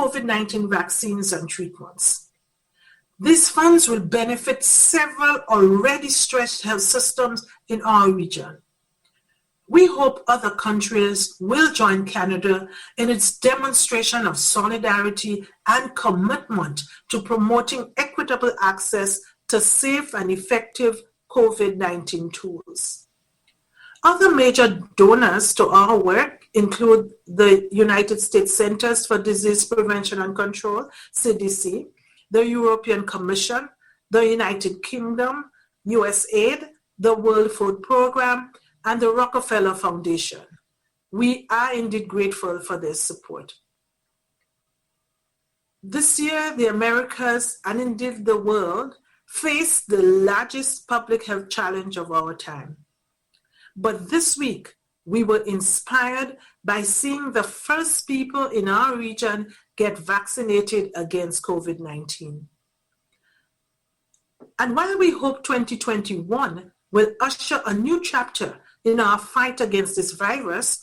COVID-19 vaccines and treatments. These funds will benefit several already stretched health systems in our region. We hope other countries will join Canada in its demonstration of solidarity and commitment to promoting equitable access to safe and effective COVID-19 tools. Other major donors to our work include the United States Centers for Disease Prevention and Control, CDC, the European Commission, the United Kingdom, USAID, the World Food Programme, and the Rockefeller Foundation. We are indeed grateful for their support. This year, the Americas and indeed the world face the largest public health challenge of our time. But this week, we were inspired by seeing the first people in our region get vaccinated against COVID-19. And while we hope 2021 will usher a new chapter in our fight against this virus,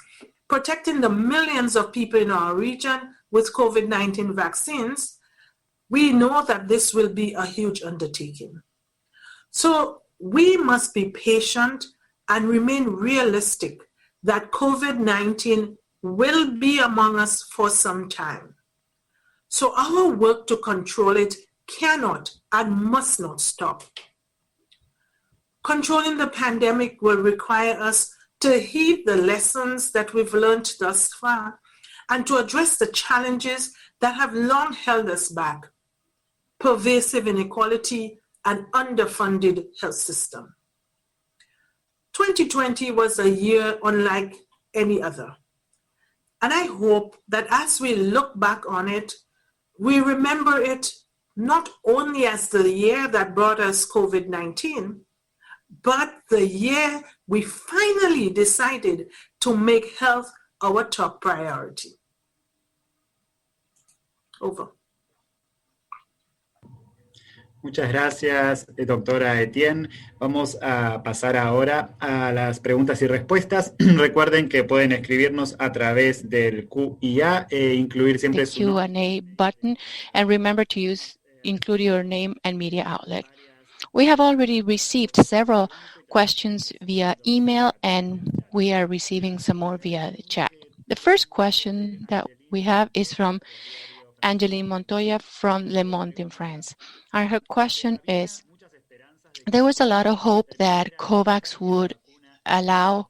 protecting the millions of people in our region with COVID-19 vaccines, we know that this will be a huge undertaking. So we must be patient and remain realistic that COVID-19 will be among us for some time. So our work to control it cannot and must not stop. Controlling the pandemic will require us to heed the lessons that we've learned thus far and to address the challenges that have long held us back: pervasive inequality and underfunded health system. 2020 was a year unlike any other. And I hope that as we look back on it, we remember it not only as the year that brought us COVID-19, but the year we finally decided to make health our top priority. Over. Muchas gracias, doctora Etienne. Vamos a pasar ahora a las preguntas y respuestas. Recuerden que pueden escribirnos a través del Q&A e incluir siempre su Q&A button, and remember to include your name and media outlet. We have already received several questions via email, and we are receiving some more via the chat. The first question that we have is from Angeline Montoya from Le Monde in France. And her question is, there was a lot of hope that COVAX would allow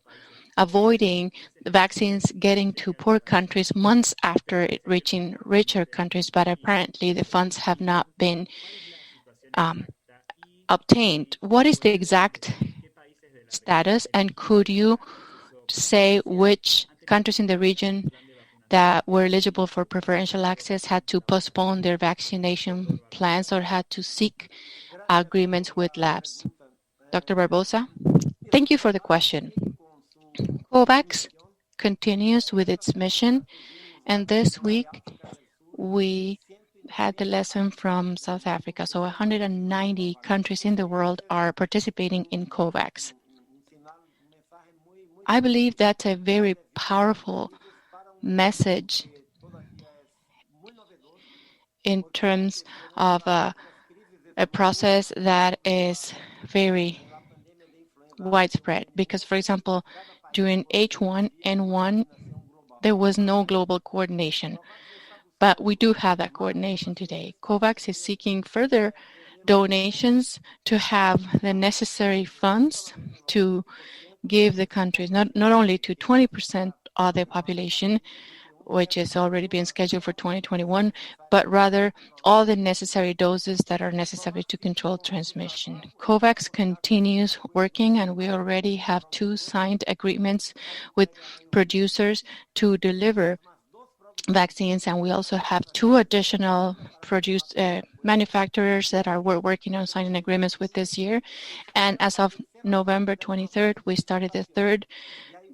avoiding the vaccines getting to poor countries months after it reaching richer countries, but apparently the funds have not been obtained. What is the exact status, and could you say which countries in the region that were eligible for preferential access had to postpone their vaccination plans or had to seek agreements with labs? Dr. Barbosa, thank you for the question. COVAX continues with its mission, and this week we had the lesson from South Africa. So 190 countries in the world are participating in COVAX. I believe that's a very powerful message in terms of a process that is very widespread. Because, for example, during H1N1, there was no global coordination, but we do have that coordination today. COVAX is seeking further donations to have the necessary funds to give the countries, not only to 20% of the population, which is already being scheduled for 2021, but rather all the necessary doses that are necessary to control transmission. COVAX continues working, and we already have 2 signed agreements with producers to deliver vaccines, and we also have 2 additional manufacturers that we're working on signing agreements with this year. And as of November 23rd, we started the 3rd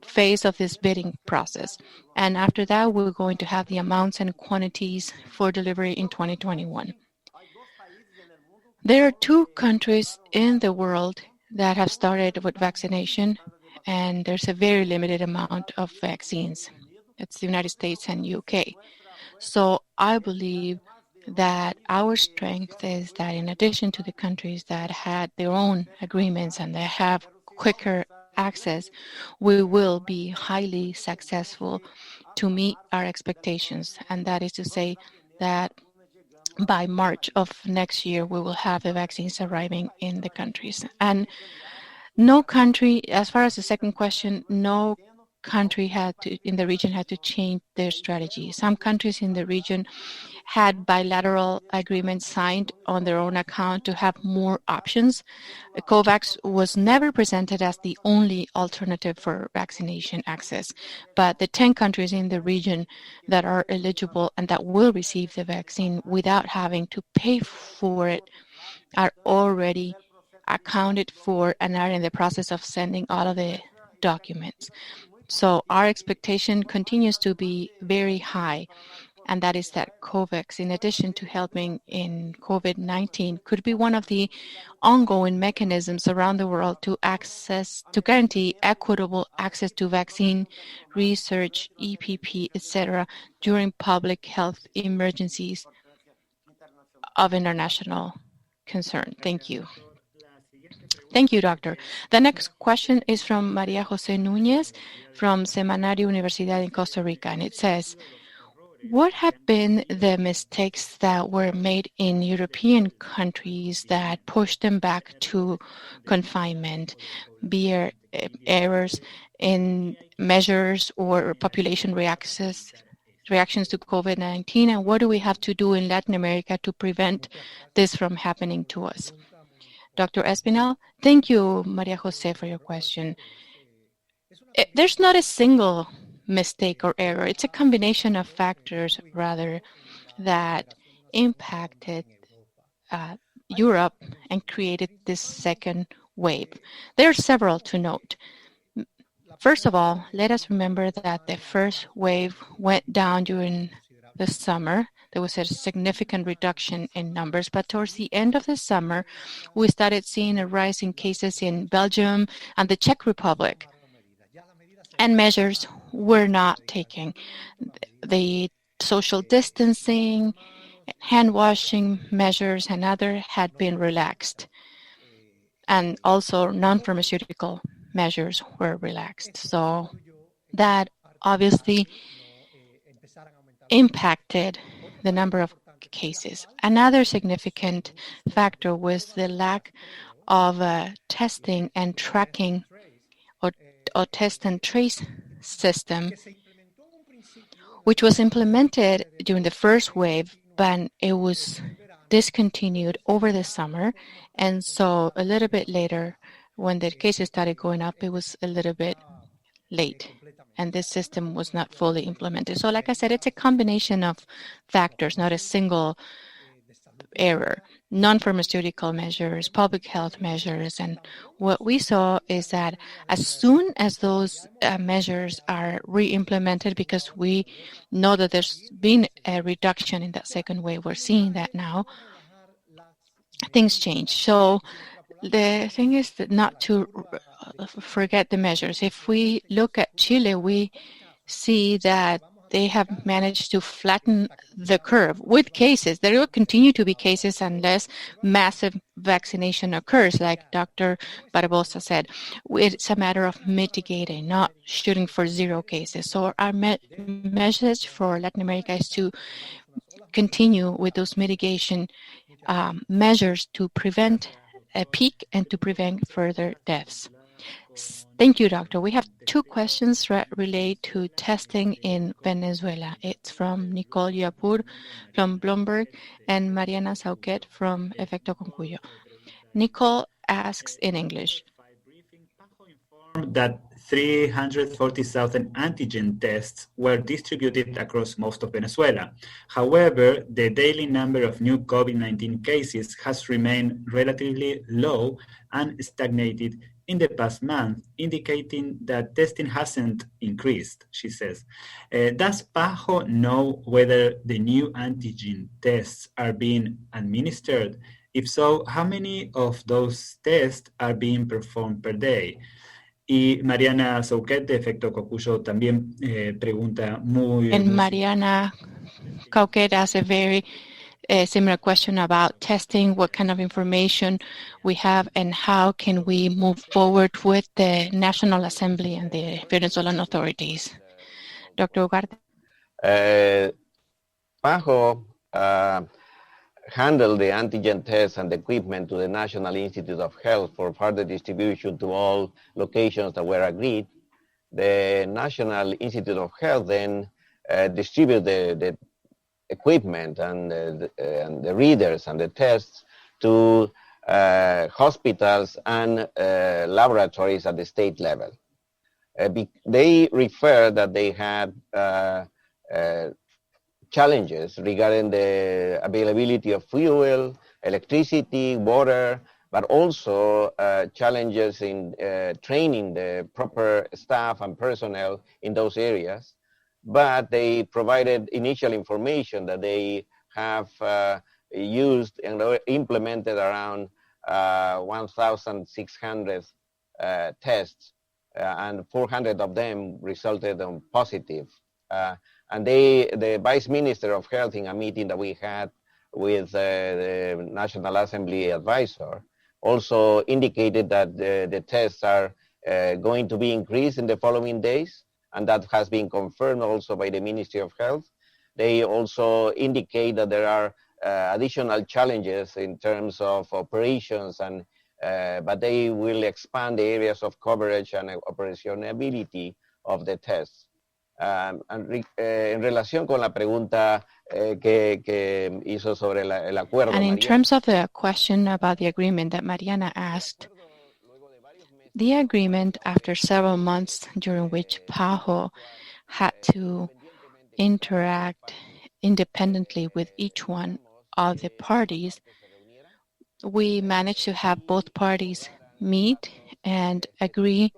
phase of this bidding process. And after that, we're going to have the amounts and quantities for delivery in 2021. There are 2 countries in the world that have started with vaccination, and there's a very limited amount of vaccines. It's the United States and UK. So I believe that our strength is that in addition to the countries that had their own agreements and they have quicker access, we will be highly successful to meet our expectations. And that is to say that by March of next year, we will have the vaccines arriving in the countries. And no country, as far as the second question, no country in the region had to change their strategy. Some countries in the region had bilateral agreements signed on their own account to have more options. COVAX was never presented as the only alternative for vaccination access, but the 10 countries in the region that are eligible and that will receive the vaccine without having to pay for it are already accounted for and are in the process of sending all of the documents. So our expectation continues to be very high, and that is that COVAX, in addition to helping in COVID-19, could be one of the ongoing mechanisms around the world to guarantee equitable access to vaccine research, EPP, etc., during public health emergencies of international concern. Thank you. Thank you, Doctor. The next question is from Maria Jose Núñez from Semanario Universidad in Costa Rica, and it says, what have been the mistakes that were made in European countries that pushed them back to confinement, be it errors in measures or population reactions to COVID-19, and what do we have to do in Latin America to prevent this from happening to us? Dr. Espinal, thank you, Maria Jose, for your question. There's not a single mistake or error. It's a combination of factors, rather, that impacted Europe and created this second wave. There are several to note. First of all, let us remember that the first wave went down during the summer. There was a significant reduction in numbers, but towards the end of the summer, we started seeing a rise in cases in Belgium and the Czech Republic. And measures were not taken. The social distancing, hand washing measures, and other had been relaxed. And also non-pharmaceutical measures were relaxed. So that obviously impacted the number of cases. Another significant factor was the lack of testing and tracking or test and trace system, which was implemented during the first wave, but it was discontinued over the summer. And so a little bit later, when the cases started going up, it was a little bit late, and this system was not fully implemented. So like I said, it's a combination of factors, not a single error. Non-pharmaceutical measures, public health measures, and what we saw is that as soon as those measures are re-implemented, because we know that there's been a reduction in that second wave, we're seeing that now, things change. So the thing is that not to forget the measures. If we look at Chile, we see that they have managed to flatten the curve with cases. There will continue to be cases unless massive vaccination occurs, like Dr. Barbosa said. It's a matter of mitigating, not shooting for zero cases. So our message for Latin America is to continue with those mitigation measures to prevent a peak and to prevent further deaths. Thank you, Doctor. We have two questions related to testing in Venezuela. It's from Nicole Yapur from Bloomberg and Mariana Sauquet from Efecto Concuyo. Nicole asks in English. That 340,000 antigen tests were distributed across most of Venezuela. However, the daily number of new COVID-19 cases has remained relatively low and stagnated in the past month, indicating that testing hasn't increased, she says. Does PAHO know whether the new antigen tests are being administered? If so, how many of those tests are being performed per day? Y Mariana Souquet, de Efecto Cocuyo, también pregunta And Mariana Cauquet asked a very similar question about testing, what kind of information we have, and how can we move forward with the National Assembly and the Venezuelan authorities. Dr. Ugarte. PAHO handled the antigen tests and the equipment to the National Institute of Health for further distribution to all locations that were agreed. The National Institute of Health then distributed the equipment and the readers and the tests to hospitals and laboratories at the state level. They refer that they had challenges regarding the availability of fuel, electricity, water, but also challenges in training the proper staff and personnel in those areas. But they provided initial information that they have used and implemented around 1,600 tests, and 400 of them resulted on positive. And the Vice Minister of Health, in a meeting that we had with the National Assembly advisor, also indicated that the tests are going to be increased in the following days, and that has been confirmed also by the Ministry of Health. They also indicate that there are additional challenges in terms of operations, and but they will expand the areas of coverage and operationality of the tests. En relación con la pregunta que hizo sobre el acuerdo. And in terms of the question about the agreement that Mariana asked, the agreement, after several months during which PAHO had to interact independently with each one of the parties, we managed to have both parties meet and agree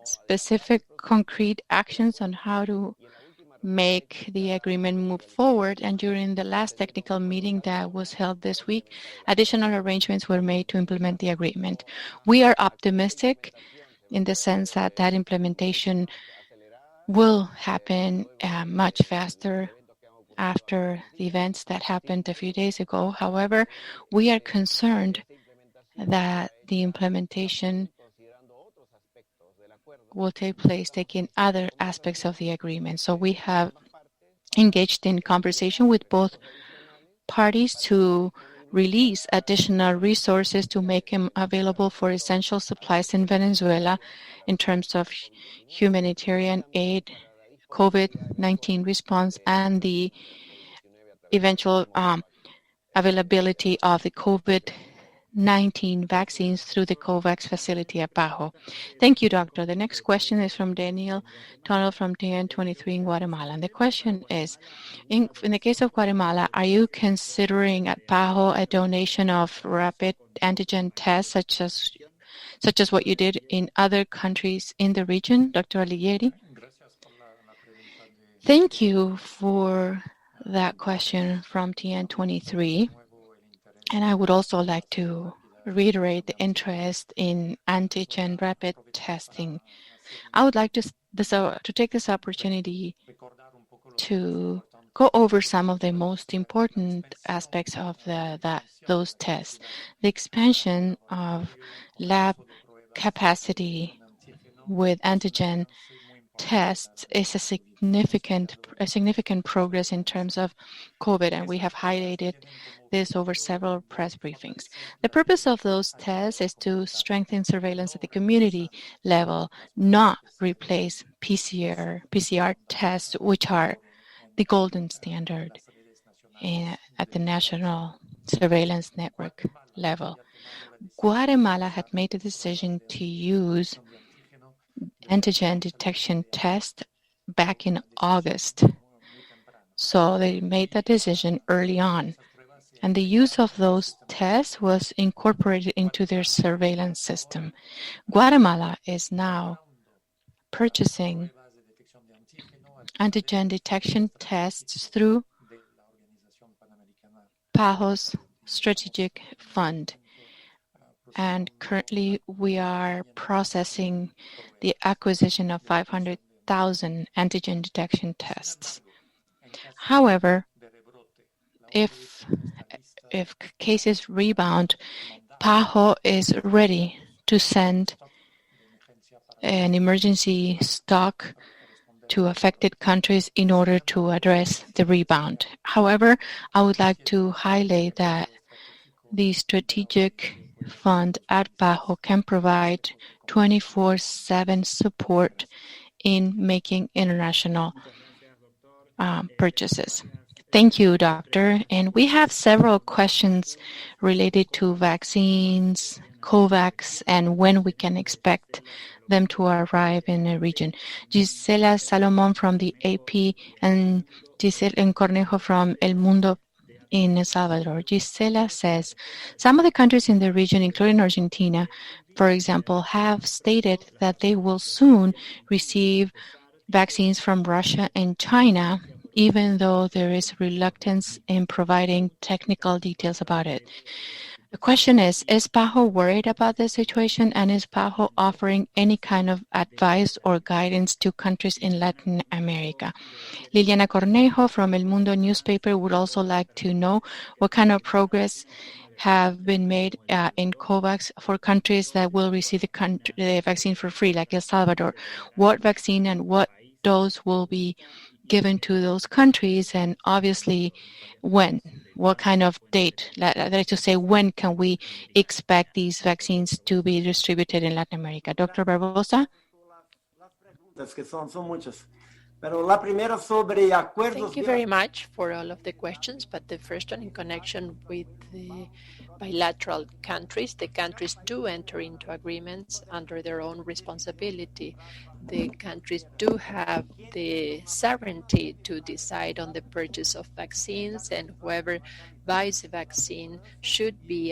specific concrete actions on how to make the agreement move forward. And during the last technical meeting that was held this week, additional arrangements were made to implement the agreement. We are optimistic in the sense that that implementation will happen much faster after the events that happened a few days ago. However, we are concerned that the implementation will take place taking other aspects of the agreement. So we have engaged in conversation with both parties to release additional resources to make them available for essential supplies in Venezuela in terms of humanitarian aid, COVID-19 response, and the eventual availability of the COVID-19 vaccines through the COVAX facility at PAHO. Thank you, Doctor. The next question is from Daniel Tunnel from TN23 in Guatemala. And the question is, in the case of Guatemala, are you considering at PAHO a donation of rapid antigen tests such as what you did in other countries in the region? Dr. Alighieri? Thank you for that question from TN23. And I would also like to reiterate the interest in antigen rapid testing. I would like to take this opportunity to go over some of the most important aspects of those tests. The expansion of lab capacity with antigen tests is a significant progress in terms of COVID, and we have highlighted this over several press briefings. The purpose of those tests is to strengthen surveillance at the community level, not replace PCR tests, which are the golden standard at the national surveillance network level. Guatemala had made the decision to use antigen detection test back in August. So they made that decision early on. And the use of those tests was incorporated into their surveillance system. Guatemala is now purchasing antigen detection tests through PAHO's strategic fund. and currently we are processing the acquisition of 500,000 antigen detection tests. However, if cases rebound, PAHO is ready to send an emergency stock to affected countries in order to address the rebound. However, I would like to highlight that the strategic fund at PAHO can provide 24/7 support in making international purchases. Thank you, Doctor. And we have several questions related to vaccines, COVAX, and when we can expect them to arrive in the region. Gisela Salomon from the AP and Giselle Cornejo from El Mundo in El Salvador. Gisela says, some of the countries in the region, including Argentina, for example, have stated that they will soon receive vaccines from Russia and China, even though there is reluctance in providing technical details about it. The question is PAHO worried about this situation, and is PAHO offering any kind of advice or guidance to countries in Latin America? Liliana Cornejo from El Mundo newspaper would also like to know what kind of progress have been made in COVAX for countries that will receive the vaccine for free, like El Salvador. What vaccine and what dose will be given to those countries, and obviously when? What kind of date? That is to say, when can we expect these vaccines to be distributed in Latin America? Dr. Barbosa? Thank you very much for all of the questions, but the first one in connection with the bilateral countries. The countries do enter into agreements under their own responsibility. The countries do have the sovereignty to decide on the purchase of vaccines, and whoever buys a vaccine should be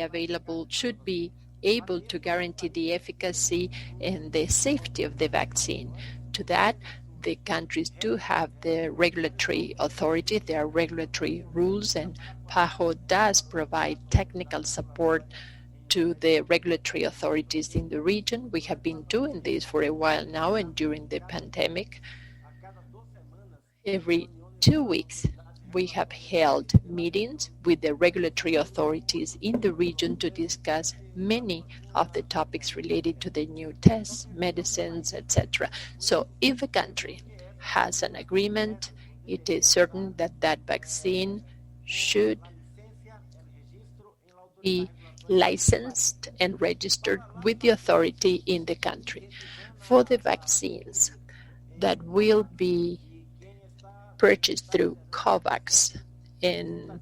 able to guarantee the efficacy and the safety of the vaccine. To that, the countries do have the regulatory authority, there are regulatory rules, and PAHO does provide technical support to the regulatory authorities in the region. We have been doing this for a while now, and during the pandemic, every 2 weeks, we have held meetings with the regulatory authorities in the region to discuss many of the topics related to the new tests, medicines, etc. So if a country has an agreement, it is certain that that vaccine should be licensed and registered with the authority in the country. For the vaccines that will be purchased through COVAX, and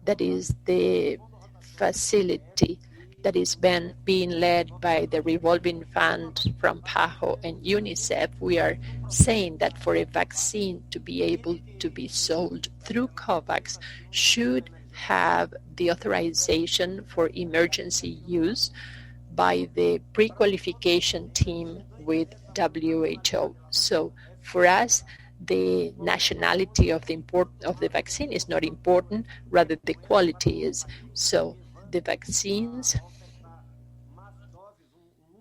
that is the facility that is being led by the revolving fund from PAHO and UNICEF, we are saying that for a vaccine to be able to be sold through COVAX should have the authorization for emergency use by the pre-qualification team with WHO. So for us, the nationality of the vaccine is not important, rather the quality is. So the vaccines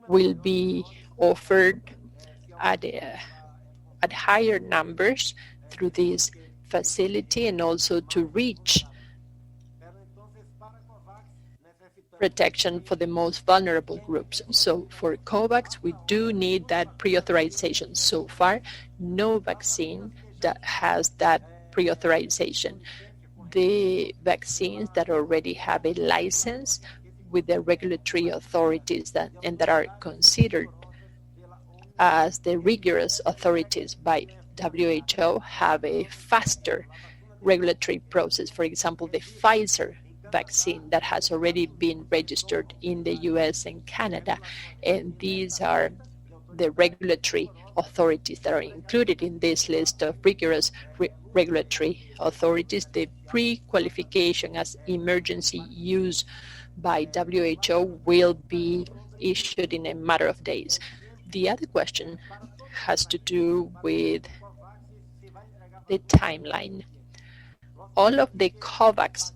will be offered at higher numbers through this facility, and also to reach protection for the most vulnerable groups. So for COVAX, we do need that pre-authorization. So far, no vaccine that has that pre-authorization. The vaccines that already have a license with the regulatory authorities that are considered as the rigorous authorities by WHO have a faster regulatory process. For example, the Pfizer vaccine that has already been registered in the US and Canada, and these are the regulatory authorities that are included in this list of rigorous regulatory authorities. The pre-qualification as emergency use by WHO will be issued in a matter of days. The other question has to do with the timeline. All of the COVAX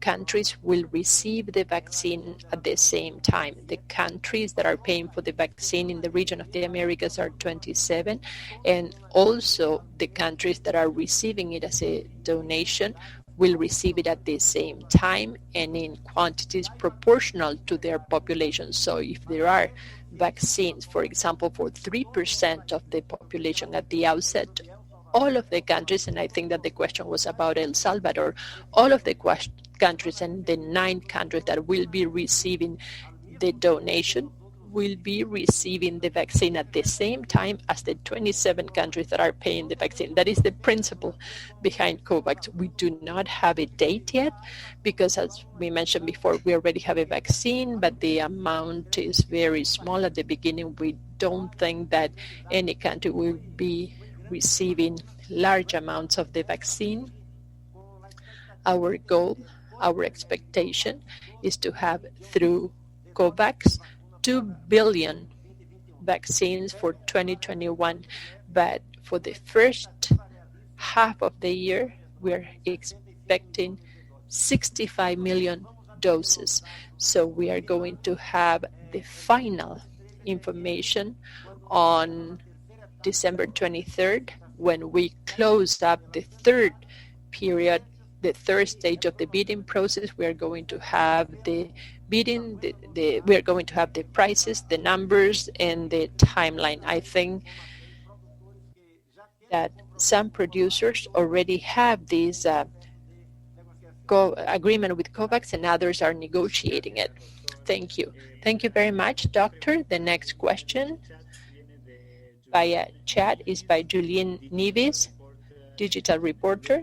countries will receive the vaccine at the same time. The countries that are paying for the vaccine in the region of the Americas are 27, and also the countries that are receiving it as a donation will receive it at the same time and in quantities proportional to their population. So if there are vaccines, for example, for 3% of the population at the outset, all of the countries, and I think that the question was about El Salvador, all of the countries and the 9 countries that will be receiving the donation will be receiving the vaccine at the same time as the 27 countries that are paying the vaccine. That is the principle behind COVAX. We do not have a date yet because, as we mentioned before, we already have a vaccine, but the amount is very small at the beginning. We don't think that any country will be receiving large amounts of the vaccine. Our goal, our expectation is to have through COVAX 2 billion vaccines for 2021, but for the first half of the year, we're expecting 65 million doses. So we are going to have the final information on December 23rd, when we closed up the third period, the third stage of the bidding process. We are going to have the bidding, we are going to have the prices, the numbers, and the timeline. I think that some producers already have this agreement with COVAX, and others are negotiating it. Thank you. Thank you very much, Doctor. The next question via chat is by Julian Neves, digital reporter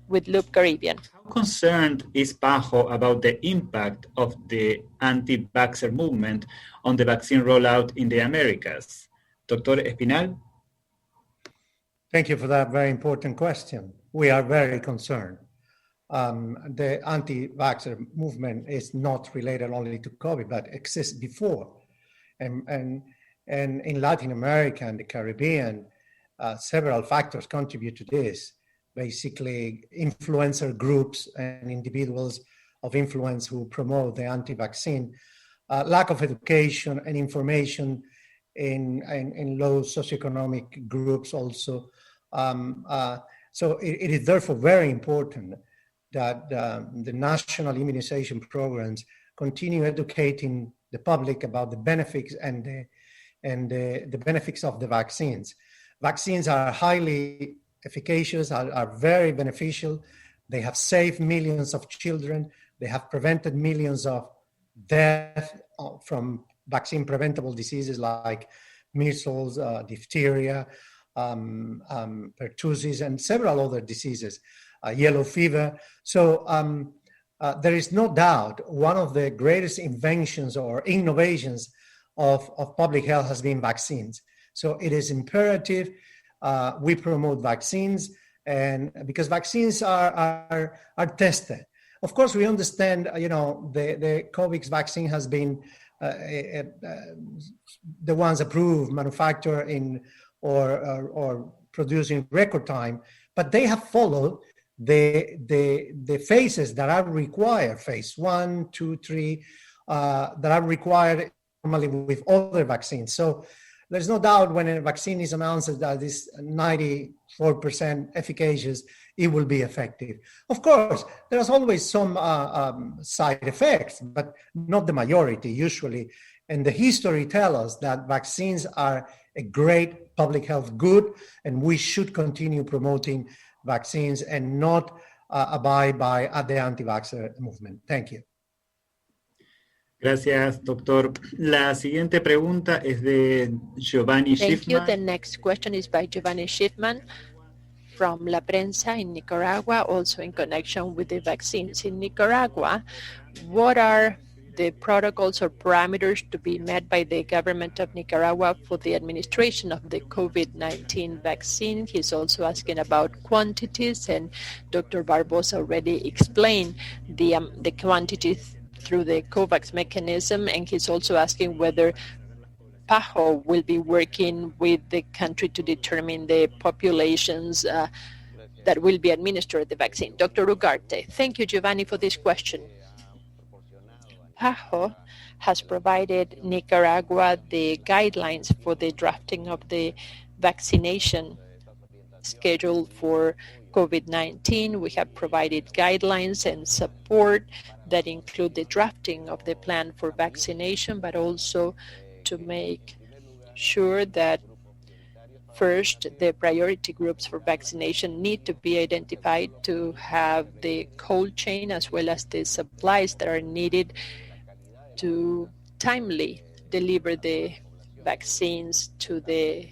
with Loop Caribbean. How concerned is PAHO about the impact of the anti-vaxxer movement on the vaccine rollout in the Americas? Dr. Espinal? Thank you for that very important question. We are very concerned. The anti-vaxxer movement is not related only to COVID, but exists before. And in Latin America and the Caribbean, several factors contribute to this. Basically, influencer groups and individuals of influence who promote the anti-vaccine, lack of education and information in low socioeconomic groups also. So it is therefore very important that the national immunization programs continue educating the public about the benefits and the benefits of the vaccines. Vaccines are highly efficacious, are very beneficial. They have saved millions of children. They have prevented millions of deaths from vaccine-preventable diseases like measles, diphtheria, pertussis, and several other diseases, yellow fever. So there is no doubt one of the greatest inventions or innovations of public health has been vaccines. So it is imperative we promote vaccines, and because vaccines are tested. Of course, we understand, the COVID vaccine has been the ones approved, manufactured in or produced in record time, but they have followed the phases that are required, phase 1, 2, 3, that are required normally with other vaccines. So there's no doubt when a vaccine is announced that it's 94% efficacious, it will be effective. Of course, there's always some side effects, but not the majority usually. And the history tells us that vaccines are a great public health good, and we should continue promoting vaccines and not abide by the anti-vaxxer movement. Thank you. Gracias, doctor. La siguiente pregunta es de Giovanni Schiffman. Thank you. The next question is by Giovanni Schiffman from La Prensa in Nicaragua, also in connection with the vaccines. In Nicaragua, what are the protocols or parameters to be met by the government of Nicaragua for the administration of the COVID-19 vaccine? He's also asking about quantities, and Dr. Barbosa already explained the quantities through the COVAX mechanism, and he's also asking whether PAHO will be working with the country to determine the population's that will be administered the vaccine. Dr. Ugarte. Thank you, Giovanni, for this question. PAHO has provided Nicaragua the guidelines for the drafting of the vaccination schedule for COVID-19. We have provided guidelines and support that include the drafting of the plan for vaccination, but also to make sure that first, the priority groups for vaccination need to be identified to have the cold chain as well as the supplies that are needed to timely deliver the vaccines to the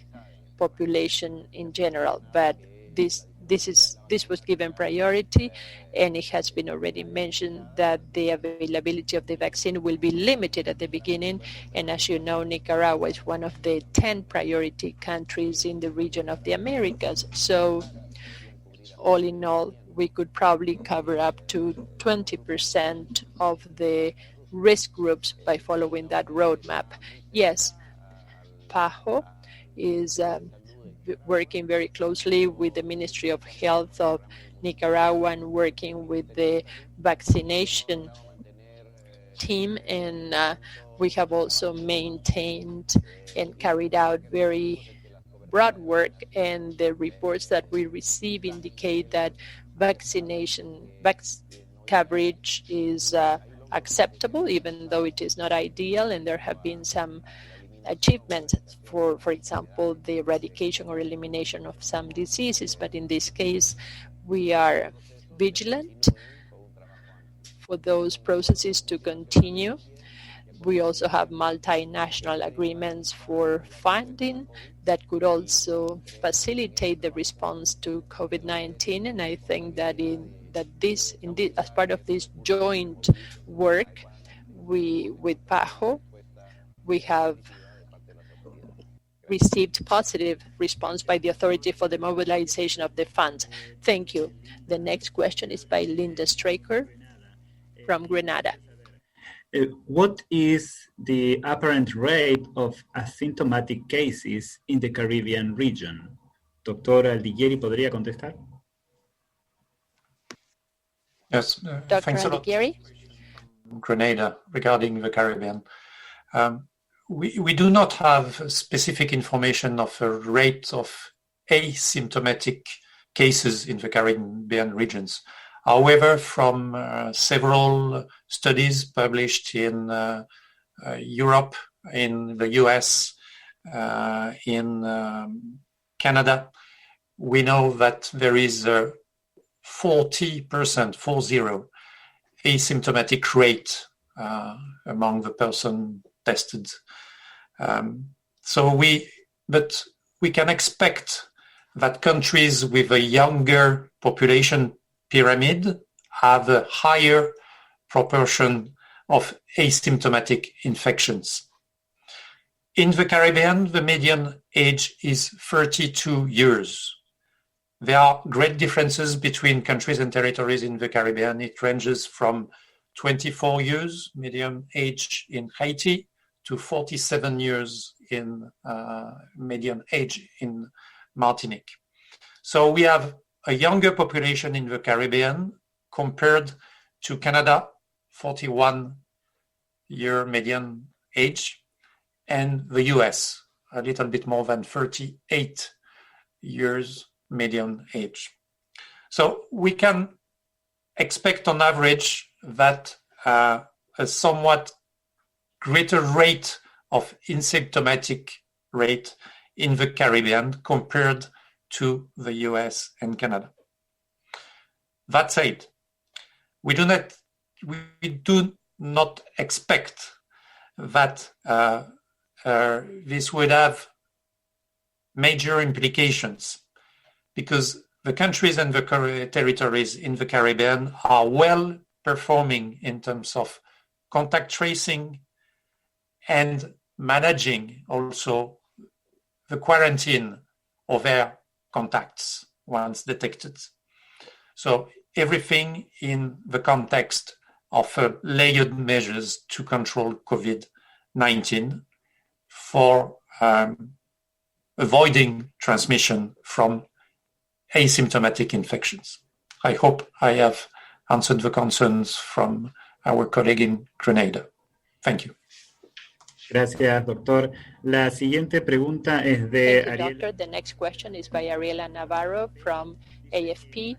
population in general. But this was given priority, and it has been already mentioned that the availability of the vaccine will be limited at the beginning. And as you know, Nicaragua is one of the 10 priority countries in the region of the Americas. So all in all, we could probably cover up to 20% of the risk groups by following that roadmap. Yes, PAHO is working very closely with the Ministry of Health of Nicaragua and working with the vaccination team, and we have also maintained and carried out very broad work, and the reports that we receive indicate that vaccination coverage is acceptable, even though it is not ideal, and there have been some achievements for example, the eradication or elimination of some diseases. But in this case, we are vigilant for those processes to continue. We also have multinational agreements for funding that could also facilitate the response to COVID-19. And I think that as part of this joint work with PAHO, we have received positive response by the authority for the mobilization of the funds. Thank you. The next question is by Linda Straker from Grenada. What is the apparent rate of asymptomatic cases in the Caribbean region? Doctor Aldiguieri, ¿podría contestar? Yes, Dr. thanks a lot. Aldiguieri? Grenada, regarding the Caribbean. We do not have specific information of a rate of asymptomatic cases in the Caribbean regions. However, from several studies published in Europe, in the US, in Canada, we know that there is a 40% asymptomatic rate among the person tested. But we can expect that countries with a younger population pyramid have a higher proportion of asymptomatic infections. In the Caribbean, the median age is 32 years. There are great differences between countries and territories in the Caribbean. It ranges from 24 years median age in Haiti to 47 years in median age in Martinique. So we have a younger population in the Caribbean compared to Canada, 41-year median age, and the US, a little bit more than 38 years median age. So we can expect on average that a somewhat greater rate of asymptomatic rate in the Caribbean compared to the US and Canada. That said, we do not expect that this would have major implications, because the countries and the territories in the Caribbean are well performing in terms of contact tracing and managing also the quarantine of their contacts once detected. So everything in the context of layered measures to control COVID-19 for avoiding transmission from asymptomatic infections. I hope I have answered the concerns from our colleague in Grenada. Thank you. Gracias, doctor. La siguiente pregunta es de Thank you, Ariel. doctor. The next question is by Ariela Navarro from AFP.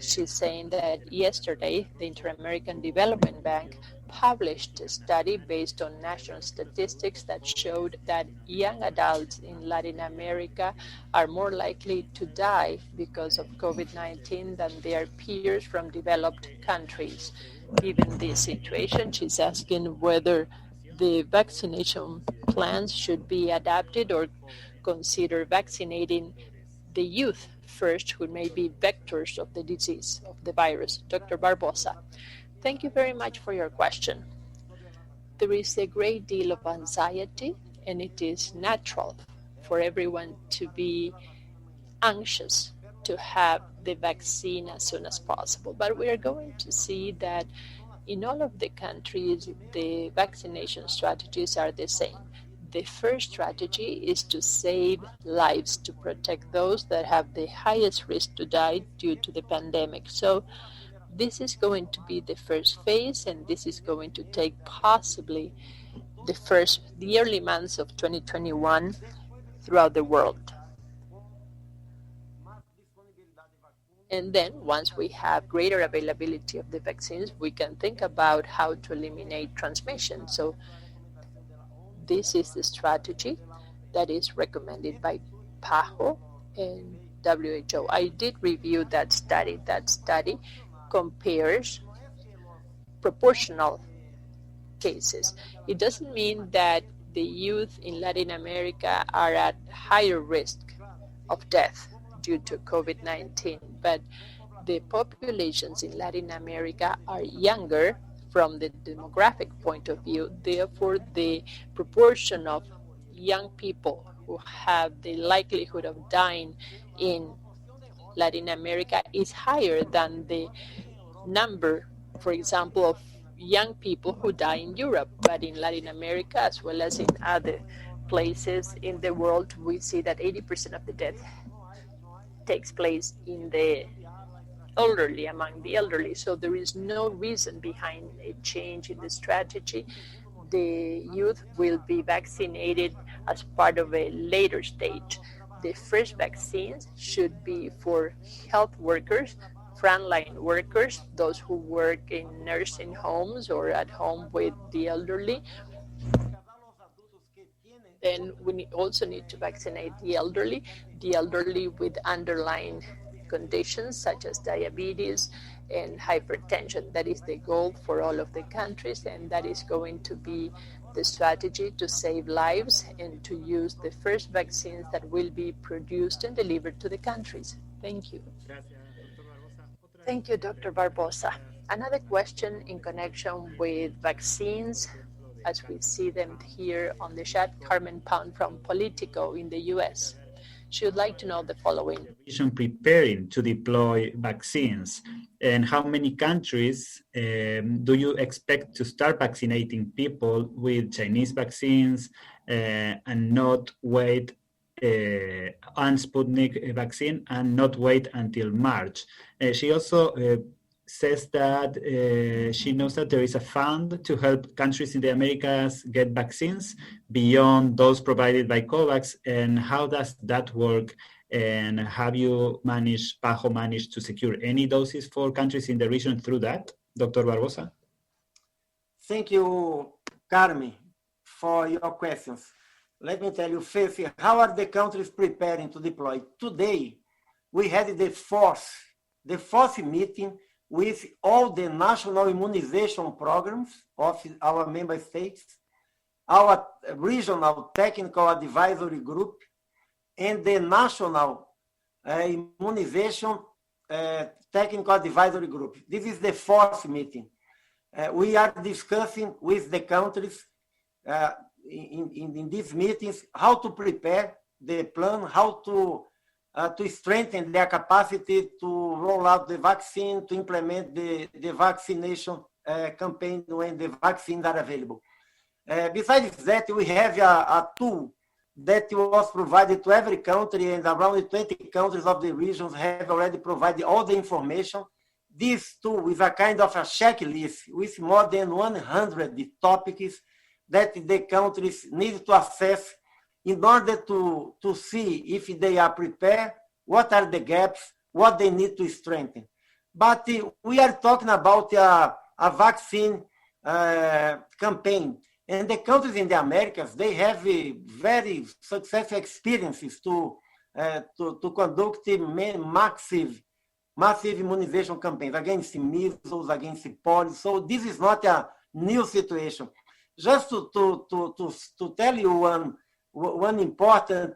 She's saying that yesterday, the Inter-American Development Bank published a study based on national statistics that showed that young adults in Latin America are more likely to die because of COVID-19 than their peers from developed countries. Given this situation, she's asking whether the vaccination plans should be adapted or consider vaccinating the youth first, who may be vectors of the disease, of the virus. Dr. Barbosa, thank you very much for your question. There is a great deal of anxiety, and it is natural for everyone to be anxious to have the vaccine as soon as possible. But we are going to see that in all of the countries, the vaccination strategies are the same. The first strategy is to save lives, to protect those that have the highest risk to die due to the pandemic. So this is going to be the first phase, and this is going to take possibly the early months of 2021 throughout the world. And then once we have greater availability of the vaccines, we can think about how to eliminate transmission. So this is the strategy that is recommended by PAHO and WHO. I did review that study. That study compares proportional cases. It doesn't mean that the youth in Latin America are at higher risk of death due to COVID-19, but the populations in Latin America are younger from the demographic point of view. Therefore, the proportion of young people who have the likelihood of dying in Latin America is higher than the number, for example, of young people who die in Europe. But in Latin America, as well as in other places in the world, we see that 80% of the death takes place in the elderly, among the elderly. So there is no reason behind a change in the strategy. The youth will be vaccinated as part of a later stage. The first vaccines should be for health workers, frontline workers, those who work in nursing homes or at home with the elderly. Then we also need to vaccinate the elderly with underlying conditions such as diabetes and hypertension. That is the goal for all of the countries, and that is going to be the strategy to save lives and to use the first vaccines that will be produced and delivered to the countries. Thank you. Thank you, Dr. Barbosa. Another question in connection with vaccines, as we see them here on the chat, Carmen Pound from Politico in the US. She would like to know the following. Preparing to deploy vaccines, and how many countries do you expect to start vaccinating people with Chinese vaccines and not wait on Sputnik vaccine and not wait until March? She also says that she knows that there is a fund to help countries in the Americas get vaccines beyond those provided by COVAX. And how does that work? And have you PAHO managed to secure any doses for countries in the region through that? Dr. Barbosa? Thank you, Carmen, for your questions. Let me tell you first, how are the countries preparing to deploy? Today, we had the fourth meeting with all the national immunization programs of our member states, our regional technical advisory group, and the national immunization technical advisory group. This is the fourth meeting. We are discussing with the countries in these meetings how to prepare the plan, how to strengthen their capacity to roll out the vaccine, to implement the vaccination campaign when the vaccines are available. Besides that, we have a tool that was provided to every country, and around 20 countries of the regions have already provided all the information. This too is a kind of a checklist with more than 100 topics that the countries need to assess in order to see if they are prepared, what are the gaps, what they need to strengthen. But we are talking about a vaccine campaign. And the countries in the Americas, they have very successful experiences to conduct massive immunization campaigns against measles, against polio. So this is not a new situation. Just to tell you one important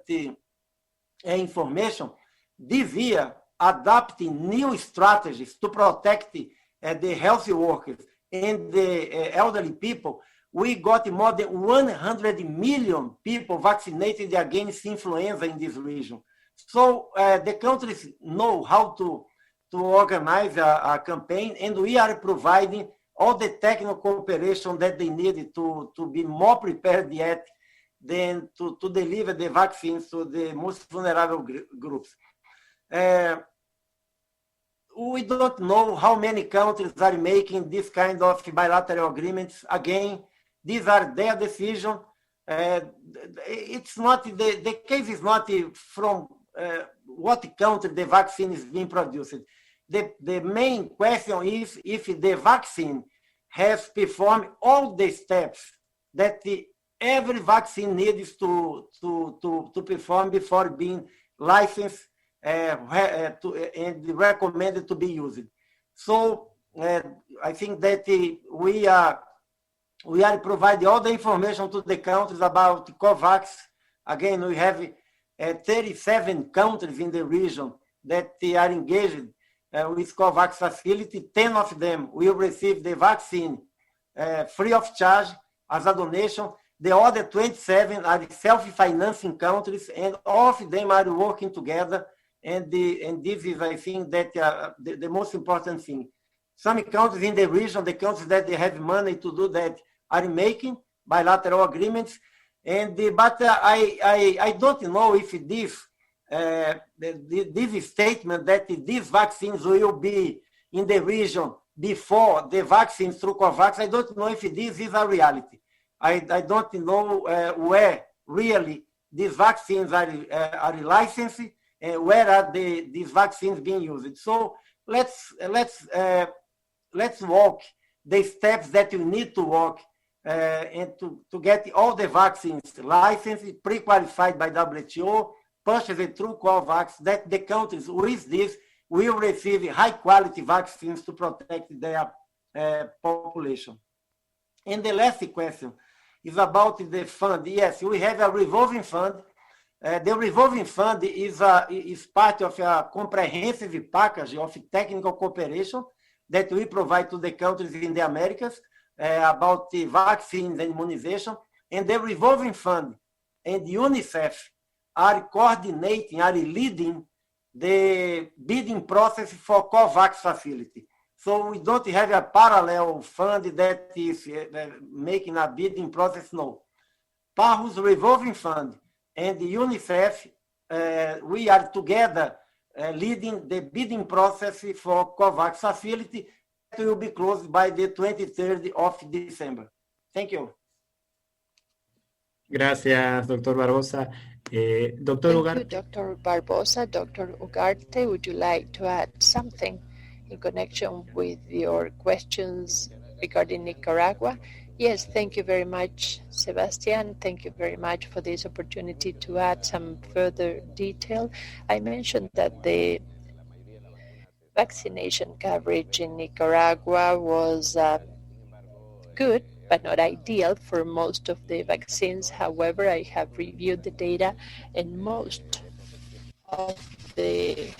information, this year, adopting new strategies to protect the healthy workers and the elderly people, we got more than 100 million people vaccinated against influenza in this region. So the countries know how to organize a campaign, and we are providing all the technical cooperation that they need to be more prepared yet than to deliver the vaccines to the most vulnerable groups. We don't know how many countries are making this kind of bilateral agreements. Again, these are their decision. It's not the case is not from what country the vaccine is being produced. The main question is if the vaccine has performed all the steps that every vaccine needs to perform before being licensed and recommended to be used. So I think that we are providing all the information to the countries about COVAX. Again, we have 37 countries in the region that are engaged with COVAX facility. 10 of them will receive the vaccine free of charge as a donation. The other 27 are self-financing countries, and all of them are working together. And this is, I think, that the most important thing. Some countries in the region, the countries that they have money to do that, are making bilateral agreements. But I don't know if this statement that these vaccines will be in the region before the vaccines through COVAX, I don't know if this is a reality. I don't know where really these vaccines are licensed and where are these vaccines being used. So let's walk the steps that you need to walk and to get all the vaccines licensed, pre-qualified by WTO, purchased through COVAX, that the countries with this will receive high-quality vaccines to protect their population. And the last question is about the fund. Yes, we have a revolving fund. The revolving fund is part of a comprehensive package of technical cooperation that we provide to the countries in the Americas about the vaccines and immunization. And the revolving fund and UNICEF are coordinating, are leading the bidding process for COVAX facility. So we don't have a parallel fund that is making a bidding process, no. PAHO's revolving fund and the UNICEF, we are together leading the bidding process for COVAX facility that will be closed by the 23rd of December. Thank you. Gracias, Dr. Barbosa. Dr. Ugarte. Thank you, Dr. Barbosa. Dr. Ugarte, would you like to add something in connection with your questions regarding Nicaragua? Yes, thank you very much, Sebastian. Thank you very much for this opportunity to add some further detail. I mentioned that the vaccination coverage in Nicaragua was good, but not ideal for most of the vaccines. However, I have reviewed the data, and most of the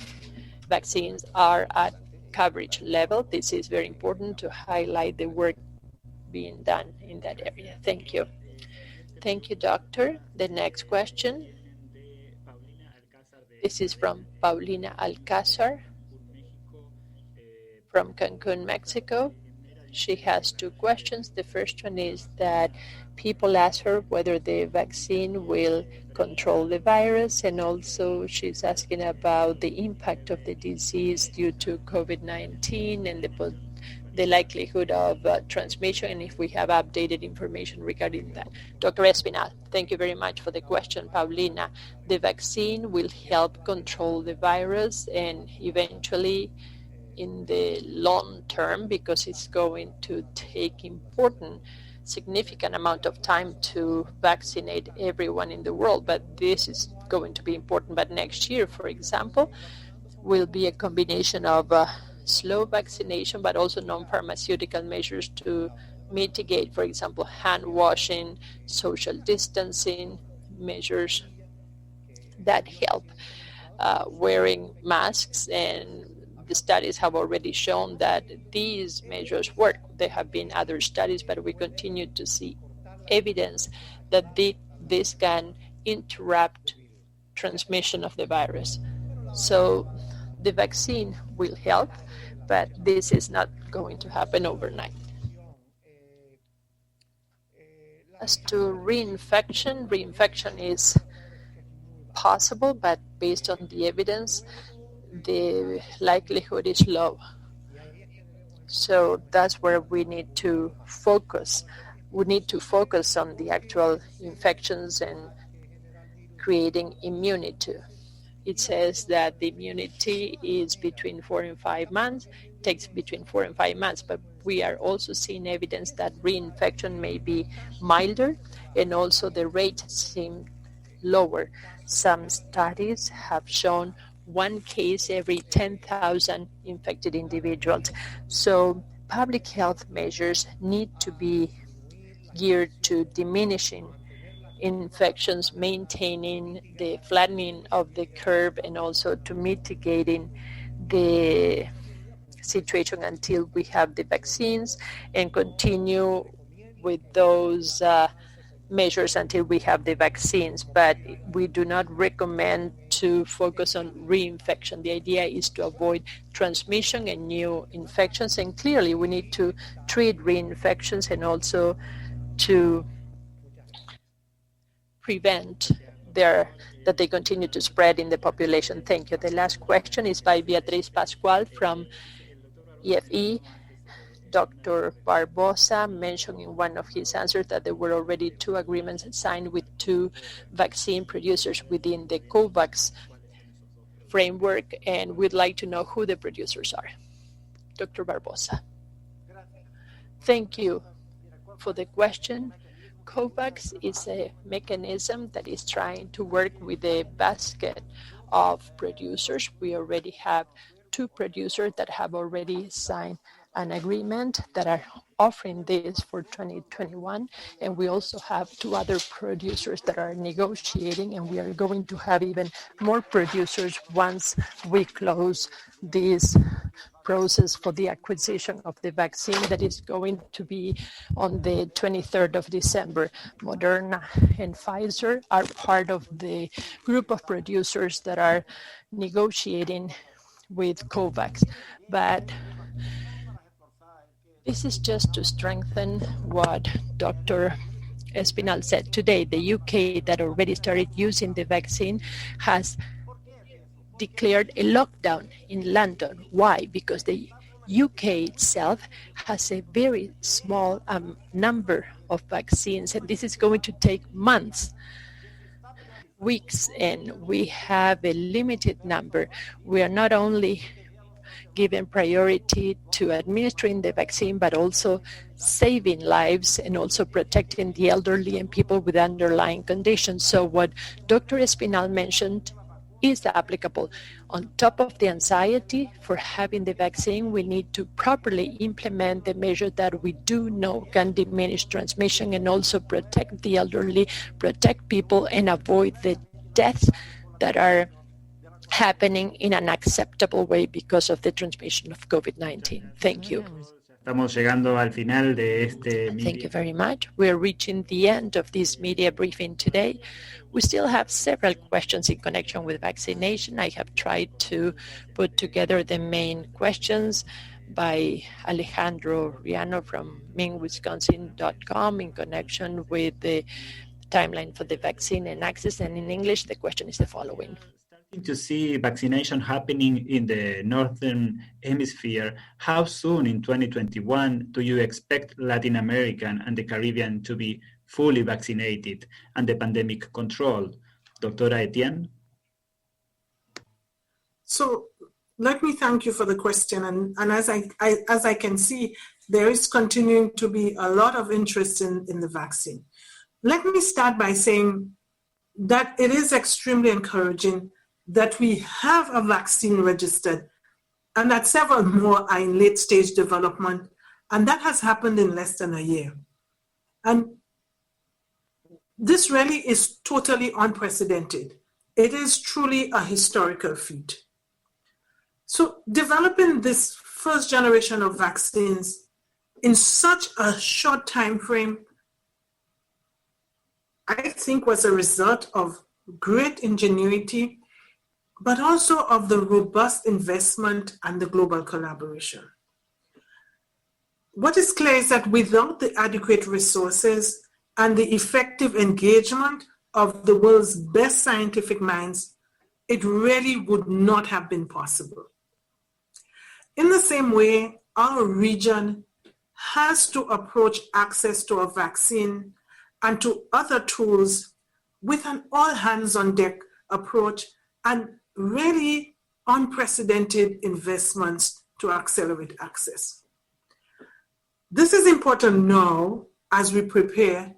vaccines are at coverage level. This is very important to highlight the work being done in that area. Thank you. Thank you, Doctor. The next question. This is from Paulina Alcázar from Cancun, Mexico. she has two questions. The first one is that people ask her whether the vaccine will control the virus, and also she's asking about the impact of the disease due to COVID-19 and the likelihood of transmission, and if we have updated information regarding that. Dr. Espinal, thank you very much for the question. Paulina, the vaccine will help control the virus and eventually in the long term, because it's going to take significant amount of time to vaccinate everyone in the world, but this is going to be important. But next year, for example, will be a combination of slow vaccination, but also non-pharmaceutical measures to mitigate, for example, hand washing, social distancing measures that help, wearing masks, and the studies have already shown that these measures work. There have been other studies, but we continue to see evidence that this can interrupt transmission of the virus. So the vaccine will help, but this is not going to happen overnight. As to reinfection is possible, but based on the evidence, the likelihood is low. So that's where we need to focus. We need to focus on the actual infections and creating immunity. It says that the immunity is between 4 and 5 months, takes between 4 and 5 months, but we are also seeing evidence that reinfection may be milder, and also the rate seems lower. Some studies have shown 1 case every 10,000 infected individuals. So public health measures need to be geared to diminishing infections, maintaining the flattening of the curve, and also to mitigating the situation until we have the vaccines, and continue with those measures until we have the vaccines. But we do not recommend to focus on reinfection. The idea is to avoid transmission and new infections, and clearly we need to treat reinfections and also to prevent that they continue to spread in the population. Thank you. The last question is by Beatriz Pascual from EFE. Dr. Barbosa mentioned in one of his answers that there were already 2 agreements signed with 2 vaccine producers within the COVAX framework, and we'd like to know who the producers are. Dr. Barbosa. Thank you for the question. COVAX is a mechanism that is trying to work with a basket of producers. We already have 2 producers that have already signed an agreement that are offering this for 2021, and we also have 2 other producers that are negotiating, and we are going to have even more producers once we close this process for the acquisition of the vaccine that is going to be on the 23rd of December. Moderna and Pfizer are part of the group of producers that are negotiating with COVAX. But this is just to strengthen what Dr. Espinal said today. The UK, that already started using the vaccine, has declared a lockdown in London. Why? Because the UK itself has a very small number of vaccines, and this is going to take months, weeks, and we have a limited number. We are not only giving priority to administering the vaccine, but also saving lives and also protecting the elderly and people with underlying conditions. So what Dr. Espinal mentioned is applicable. On top of the anxiety for having the vaccine, we need to properly implement the measure that we do know can diminish transmission and also protect the elderly, protect people, and avoid the deaths that are happening in an acceptable way because of the transmission of COVID-19. Thank you. Estamos llegando al final de este media. Thank you very much. We're reaching the end of this media briefing today. We still have several questions in connection with vaccination. I have tried to put together the main questions, by Alejandro Riano from MinWisconsin.com in connection with the timeline for the vaccine and access. And in English, the question is the following. Starting to see vaccination happening in the Northern Hemisphere, how soon in 2021 do you expect Latin American and the Caribbean to be fully vaccinated and the pandemic controlled? Doctora Etienne? So let me thank you for the question. And as I can see, there is continuing to be a lot of interest in the vaccine. Let me start by saying that it is extremely encouraging that we have a vaccine registered and that several more are in late stage development. And that has happened in less than a year. And this really is totally unprecedented. It is truly a historical feat. So developing this first generation of vaccines in such a short time frame, I think was a result of great ingenuity, but also of the robust investment and the global collaboration. What is clear is that without the adequate resources and the effective engagement of the world's best scientific minds, it really would not have been possible. In the same way, our region has to approach access to a vaccine and to other tools with an all-hands-on-deck approach and really unprecedented investments to accelerate access. This is important now as we prepare,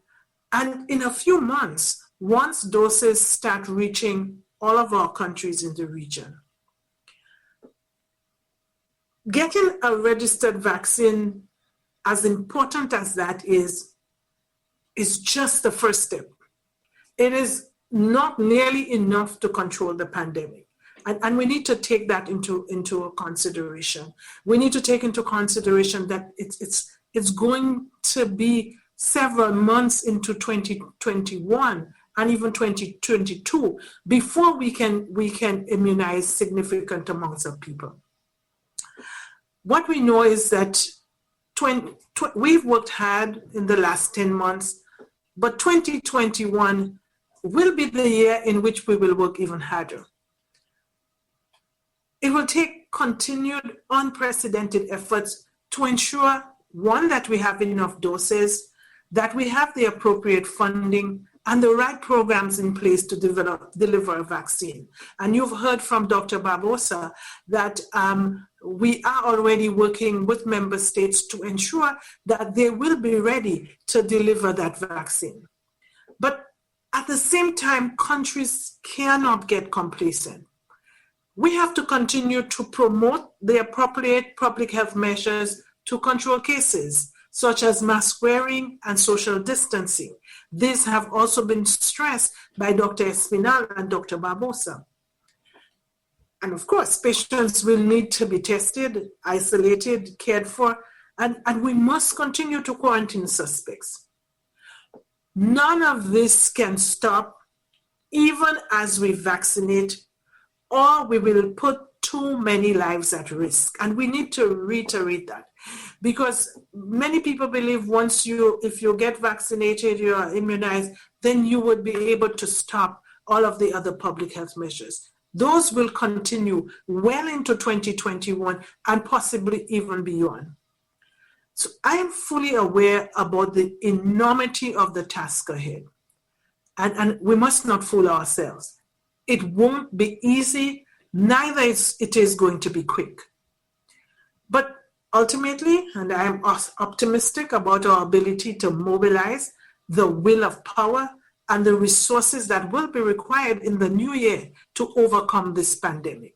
and in a few months, once doses start reaching all of our countries in the region. Getting a registered vaccine, as important as that is just the first step. It is not nearly enough to control the pandemic. And we need to take that into consideration. We need to take into consideration that it's going to be several months into 2021 and even 2022 before we can immunize significant amounts of people. What we know is that we've worked hard in the last 10 months, but 2021 will be the year in which we will work even harder. It will take continued unprecedented efforts to ensure, one, that we have enough doses, that we have the appropriate funding and the right programs in place to deliver a vaccine. And you've heard from Dr. Barbosa that we are already working with member states to ensure that they will be ready to deliver that vaccine. But at the same time, countries cannot get complacent. We have to continue to promote the appropriate public health measures to control cases, such as mask wearing and social distancing. These have also been stressed by Dr. Espinal and Dr. Barbosa. And of course, patients will need to be tested, isolated, cared for, and we must continue to quarantine suspects. None of this can stop even as we vaccinate, or we will put too many lives at risk. And we need to reiterate that, because many people believe if you get vaccinated, you are immunized, then you would be able to stop all of the other public health measures. Those will continue well into 2021 and possibly even beyond. So I am fully aware about the enormity of the task ahead. And we must not fool ourselves. It won't be easy, neither is it going to be quick. But ultimately, and I am optimistic about our ability to mobilize the will of power and the resources that will be required in the new year to overcome this pandemic.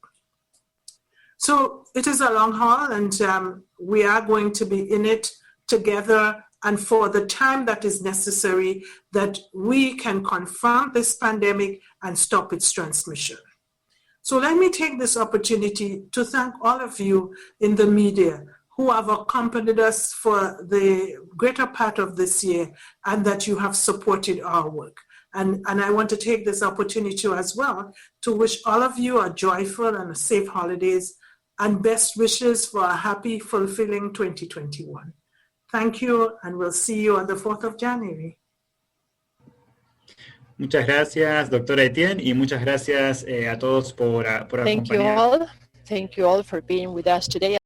So it is a long haul, and we are going to be in it together and for the time that is necessary that we can confront this pandemic and stop its transmission. So let me take this opportunity to thank all of you in the media who have accompanied us for the greater part of this year and that you have supported our work. And I want to take this opportunity as well to wish all of you a joyful and a safe holidays. and best wishes for a happy, fulfilling 2021. Thank you, and we'll see you on the 4th of January. Muchas gracias, doctora Etienne, y muchas gracias a todos por Thank you acompañar. all. Thank you all for being with us today.